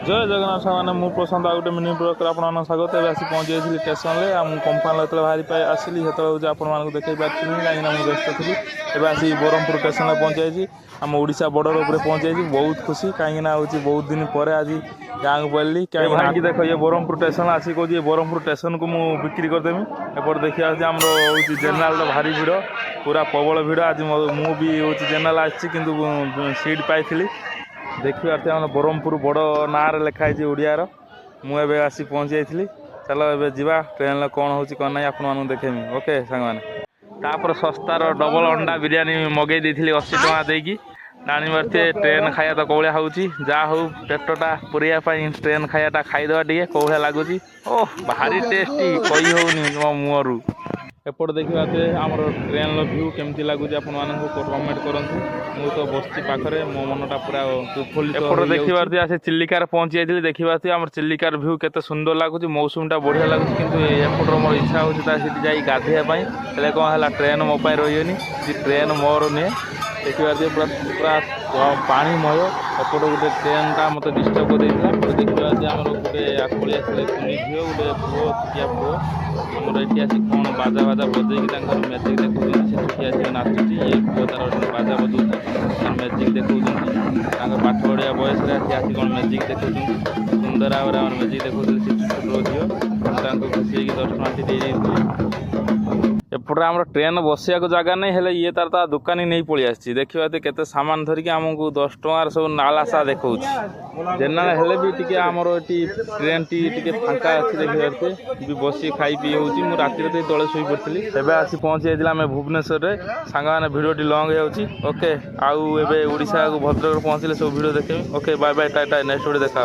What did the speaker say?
जय जगन्नाथ सामान मु प्रशांत आ गोटे मिनी ब्लॉग आपन स्वागत है आसी पहुँच जाइए स्टेशन में कंपानी जो बाहरी पाई आसली से आपको देखे पार्टी कहीं व्यस्त थी एवं आसी ब्रह्मपुर स्टेशन में पहुँच जाइए आम ओडिशा बॉर्डर उपर पहुँच जाइए बहुत खुशी कहीं बहुत दिन पर आज गाँव को पड़ली कहीं देख ये ब्रह्मपुर स्टेशन आसिक कहे ब्रह्मपुर स्टेशन को मुझे बिक्री करदेमी एपट देखिए आम हूँ जेनेल भारी भिड़ पूरा प्रबल भिड़ आज मुझे हूँ जेनेल आसी सीट पाई देखिए आम ब्रह्मपुर बड़ ना लिखाई ओडियार मुझे आसी पहुँच जाइली चलो ए जा ट्रेन कौन हो कौन ना आपको देखेमी ओके सांग सस्तार डबल अंडा बिरियानी मगई देती 80 टଙ୍କା देकी जानी पारे ट्रेन खाया तो कौलिया हो जहाँ हो पेटटा पूराई ट्रेन खायाटा खाईदे टे कौलिया लगुच ओह भारी टेस्टी कही होनी मो मुहरु एपट देखिए आम ट्रेन भ्यू केमती लगुच कमेंट करूँ मु तो बस पाखे मो मनटा पूरा एपट देखिए आसे चिलिकार पहुँची जाइए देखिए आम चिलिकार भ्यू केते सुंदर लगुच मौसमटा बढ़िया लगुच कि एपटर मोर इच्छा हो गाधेवाई कौन है ट्रेन मो रही ट्रेन मोर नुहे देखिए पूरा पानीमय एपट गोटे ट्रेनटा मत डिस्टर्ब कर देखिए आम गोटे आखड़ी आसे कुनी झील गोटे पुओ छुटिया पुओ आमर ये आसी कौन बाजा बाजा बजेकी मैजिक देखा आसी नाचुची ये पुओ तार बाजा बजाऊँ मैजिक देखा पाठ पढ़िया बयस आसी कौन मैजिक देखा सुंदर भाव मैजिक देखा छोट झील खुशी 10 टଙ୍କା दे एपटे आम ट्रेन बसिया जगह नहीं है ये तार दुकानी नहीं पलि आसी देखिए केते सामान धरिकी आमको 10 टଙ୍କାର सब नालासा देखा जेनरल हेले भी टी आमर ये ट्रेन टी फांका अच्छी देखिए बस खाई पी हो राति तले शोई पड़ी एवं आसी पहुँची जाइए आम भुवनेश्वर में सांग भिडियोटी लंग होके आउ एवं ओडिशा को भद्रक पहुँचले सब भिडियो देखें okay bye bye tata next video देखा।